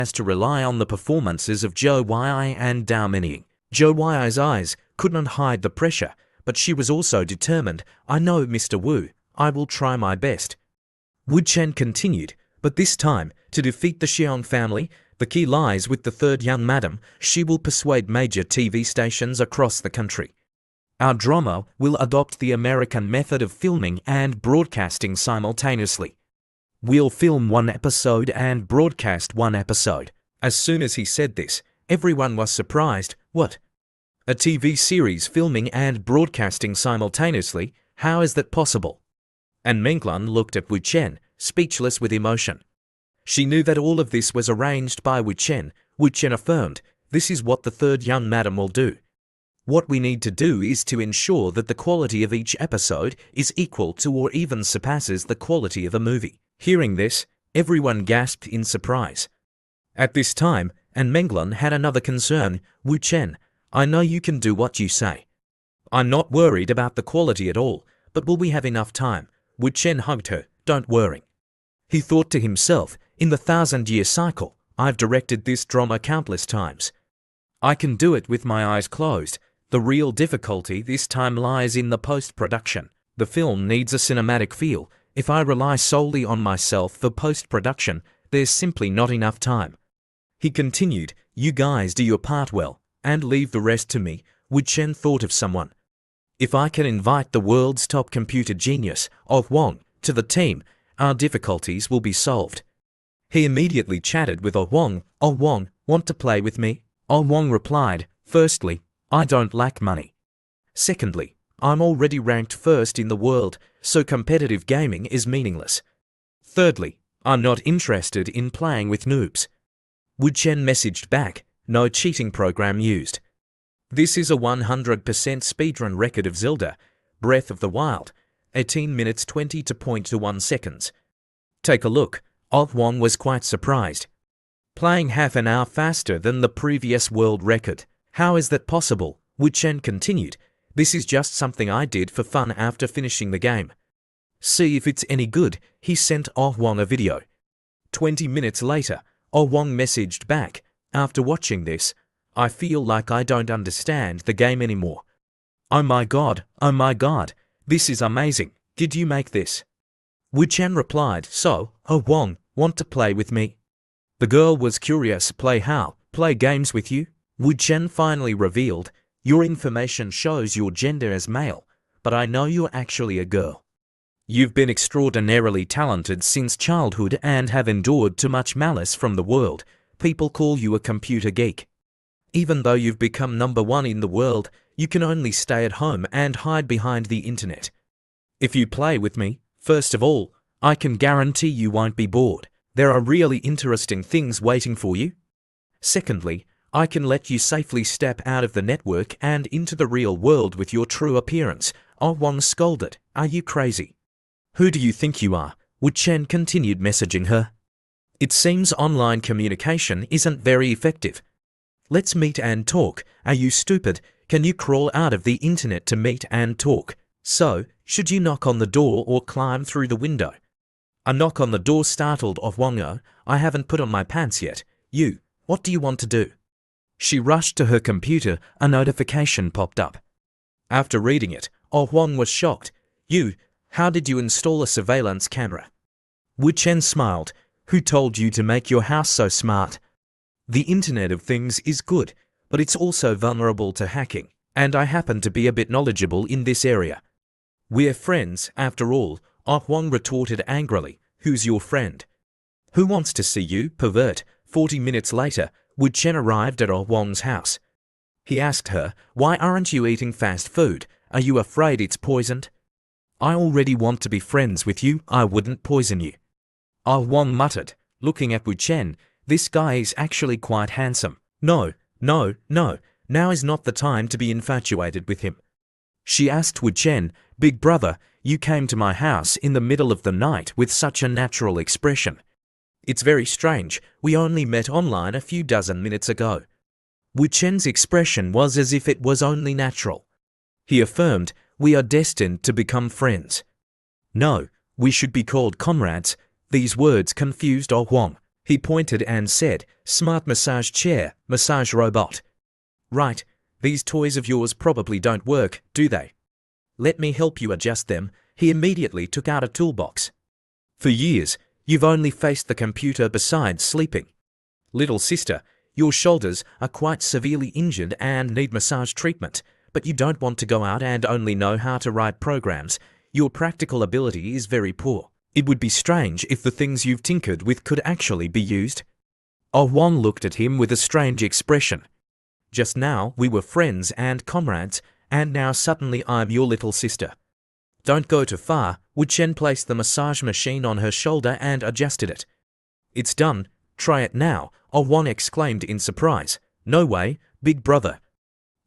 has to rely on the performances of Zhou Yi and Dao Menying. Zhou Yi's eyes couldn't hide the pressure, but she was also determined. I know, Mr. Wu, I will try my best. Wu Chen continued, but this time, to defeat the Xiong family, the key lies with the third young madam. She will persuade major TV stations across the country. Our drama will adopt the American method of filming and broadcasting simultaneously. We'll film one episode and broadcast one episode. As soon as he said this, everyone was surprised. What? A TV series filming and broadcasting simultaneously? How is that possible? And Menglan looked at Wu Chen, speechless with emotion. She knew that all of this was arranged by Wu Chen. Wu Chen affirmed, this is what the third young madam will do. What we need to do is to ensure that the quality of each episode is equal to or even surpasses the quality of a movie. Hearing this, everyone gasped in surprise. At this time, and Menglan had another concern. Wu Chen, I know you can do what you say. I'm not worried about the quality at all, but will we have enough time? Wu Chen hugged her. Don't worry. He thought to himself, in the 1,000-year cycle, I've directed this drama countless times. I can do it with my eyes closed. The real difficulty this time lies in the post-production. The film needs a cinematic feel. If I rely solely on myself for post-production, there's simply not enough time. He continued, you guys do your part well, and leave the rest to me. Wu Chen thought of someone. If I can invite the world's top computer genius, Wang, to the team, our difficulties will be solved. He immediately chatted with Wang. Wang, want to play with me? Wang replied, firstly, I don't lack money. Secondly, I'm already ranked first in the world, so competitive gaming is meaningless. Thirdly, I'm not interested in playing with noobs. Wu Chen messaged back, no cheating program used. This is a 100% speedrun record of Zelda, Breath of the Wild, 18 minutes 20.21 seconds. Take a look. Wang was quite surprised. Playing half an hour faster than the previous world record. How is that possible? Wu Chen continued. This is just something I did for fun after finishing the game. See if it's any good. He sent Wang a video. 20 minutes later, Wang messaged back. After watching this, I feel like I don't understand the game anymore. Oh my god, this is amazing. Did you make this? Wu Chen replied, so, Wang, want to play with me? The girl was curious. Play how? Play games with you? Wu Chen finally revealed, your information shows your gender as male, but I know you're actually a girl. You've been extraordinarily talented since childhood and have endured too much malice from the world. People call you a computer geek. Even though you've become #1 in the world, you can only stay at home and hide behind the internet. If you play with me, first of all, I can guarantee you won't be bored. There are really interesting things waiting for you. Secondly, I can let you safely step out of the network and into the real world with your true appearance. Wang scolded, are you crazy? Who do you think you are? Wu Chen continued messaging her. It seems online communication isn't very effective. Let's meet and talk. Are you stupid? Can you crawl out of the internet to meet and talk? So, should you knock on the door or climb through the window? A knock on the door startled Wang. I haven't put on my pants yet. You, what do you want to do? She rushed to her computer. A notification popped up. After reading it, Wang was shocked. You, how did you install a surveillance camera? Wu Chen smiled. Who told you to make your house so smart? The Internet of Things is good, but it's also vulnerable to hacking, and I happen to be a bit knowledgeable in this area. We're friends, after all, Wang retorted angrily. Who's your friend? Who wants to see you, pervert? 40 minutes later, Wu Chen arrived at Wang's house. He asked her, why aren't you eating fast food? Are you afraid it's poisoned? I already want to be friends with you. I wouldn't poison you. Wang muttered, looking at Wu Chen. This guy is actually quite handsome. No, now is not the time to be infatuated with him. She asked Wu Chen, Big brother, you came to my house in the middle of the night with such a natural expression. It's very strange, we only met online a few dozen minutes ago. Wu Chen's expression was as if it was only natural. He affirmed, we are destined to become friends. No, we should be called comrades. These words confused Wang. He pointed and said, "Smart massage chair, massage robot." "Right, these toys of yours probably don't work, do they? Let me help you adjust them." He immediately took out a toolbox. "For years, you've only faced the computer besides sleeping. Little sister, your shoulders are quite severely injured and need massage treatment, but you don't want to go out and only know how to write programs. Your practical ability is very poor. It would be strange if the things you've tinkered with could actually be used." Oh Wong looked at him with a strange expression. "Just now we were friends and comrades, and now suddenly I'm your little sister." "Don't go too far." Wu Chen placed the massage machine on her shoulder and adjusted it. "It's done. Try it now," Oh Wong exclaimed in surprise. "No way, big brother.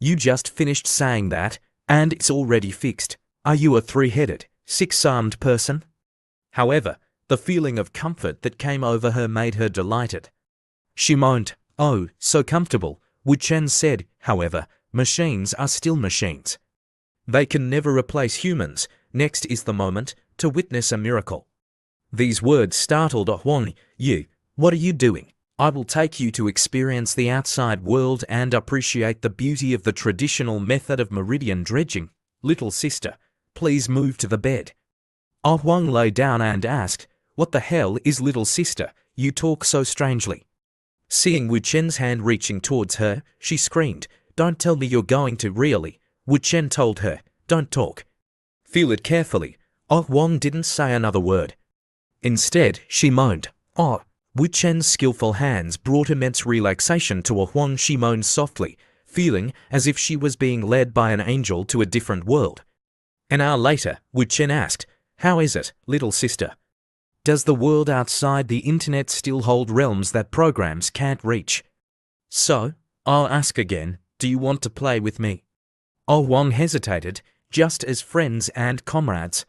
You just finished saying that, and it's already fixed. Are you a three-headed, six-armed person?" However, the feeling of comfort that came over her made her delighted. She moaned, "Oh, so comfortable." Wu Chen said, "However, machines are still machines. They can never replace humans. Next is the moment to witness a miracle." These words startled Oh Wong. "You, what are you doing? I will take you to experience the outside world and appreciate the beauty of the traditional method of meridian dredging. Little sister, please move to the bed." Oh Wong lay down and asked, "What the hell is little sister? You talk so strangely." Seeing Wu Chen's hand reaching towards her, she screamed, "Don't tell me you're going to really." Wu Chen told her, "Don't talk. Feel it carefully." Oh Wong didn't say another word. Instead, she moaned, "Oh." Wu Chen's skillful hands brought immense relaxation to Oh Wong. She moaned softly, feeling as if she was being led by an angel to a different world. An hour later, Wu Chen asked, "How is it, little sister? Does the world outside the internet still hold realms that programs can't reach?" "So, I'll ask again, do you want to play with me?" Oh Wong hesitated, "Just as friends and comrades."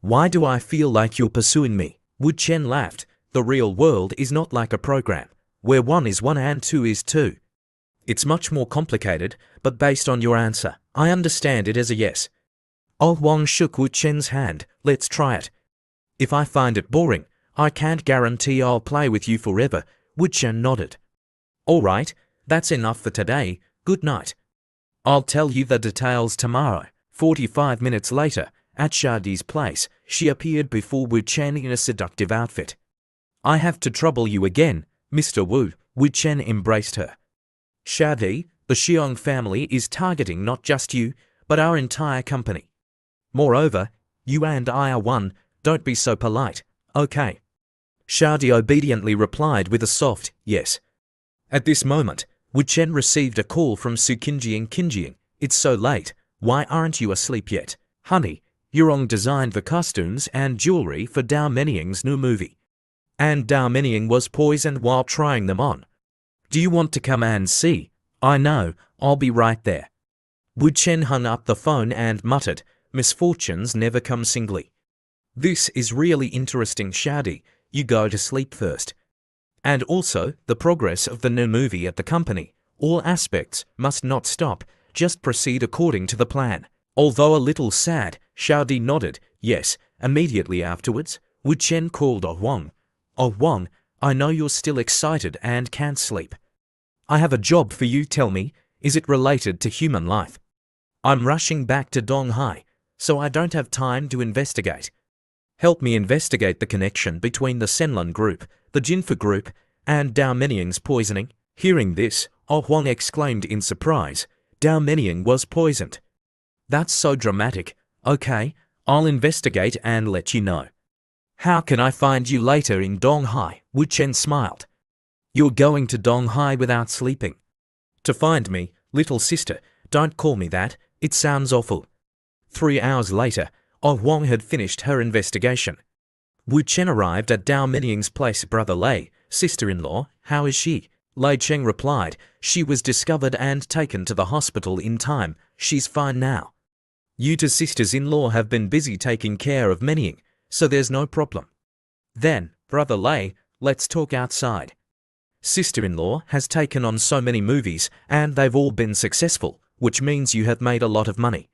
"Why do I feel like you're pursuing me?" Wu Chen laughed. "The real world is not like a program, where 1 is 1 and 2 is 2. It's much more complicated, but based on your answer, I understand it as a yes." Oh Wong shook Wu Chen's hand. "Let's try it. If I find it boring, I can't guarantee I'll play with you forever." Wu Chen nodded. "All right, that's enough for today. Good night. I'll tell you the details tomorrow." 45 minutes later, at Shadi's place, she appeared before Wu Chen in a seductive outfit. "I have to trouble you again, Mr. Wu." Wu Chen embraced her. "Shadi, the Xiong family is targeting not just you, but our entire company. Moreover, you and I are one. Don't be so polite, okay?" Shadi obediently replied with a soft yes. At this moment, Wu Chen received a call from Su Qingjing. "Qingjing, it's so late. Why aren't you asleep yet? Honey, Yurong designed the costumes and jewelry for Dao Meniying's new movie. And Dao Menying was poisoned while trying them on. Do you want to come and see?" "I know, I'll be right there." Wu Chen hung up the phone and muttered, "Misfortunes never come singly. This is really interesting, Shadi. You go to sleep first. And also, the progress of the new movie at the company. All aspects must not stop, just proceed according to the plan." Although a little sad, Shadi nodded, yes. Immediately afterwards, Wu Chen called Oh Wong. "Oh Wong, I know you're still excited and can't sleep. I have a job for you. Tell me, is it related to human life? I'm rushing back to Donghai, so I don't have time to investigate. Help me investigate the connection between the Senlun group, the Jinfa group, and Dao Meniying's poisoning." Hearing this, Oh Wong exclaimed in surprise, "Dao Meniying was poisoned? That's so dramatic. Okay, I'll investigate and let you know. How can I find you later in Donghai?" Wu Chen smiled. "You're going to Donghai without sleeping? To find me, little sister? Don't call me that, it sounds awful." 3 hours later, Oh Wong had finished her investigation. Wu Chen arrived at Dao Meniying's place. "Brother Lei, sister-in-law, how is she?" Lei Cheng replied, "She was discovered and taken to the hospital in time. She's fine now. You two sisters-in-law have been busy taking care of Meniying, so there's no problem." "Then, Brother Lei, let's talk outside. Sister-in-law has taken on so many movies and they've all been successful, which means you have made a lot of money.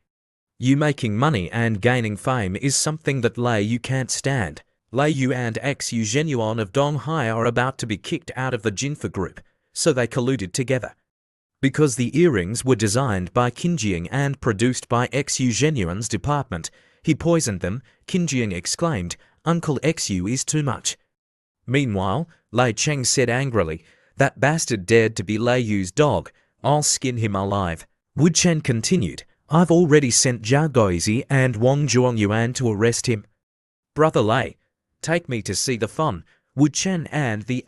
You making money and gaining fame is something that Lei you can't stand. Lei Yu and Xu Zhenyuan of Donghai are about to be kicked out of the Jinfa group, so they colluded together. Because the earrings were designed by Qinjiang and produced by Xu Zhenyuan's department, he poisoned them. Qinjiang exclaimed, "Uncle Xu is too much." Meanwhile, Lei Cheng said angrily, "That bastard dared to be Lei Yu's dog. I'll skin him alive." Wu Chen continued, "I've already sent Zhao Guozi and Wang Zhuangyuan to arrest him." "Brother Lei, take me to see the fun." Wu Chen and the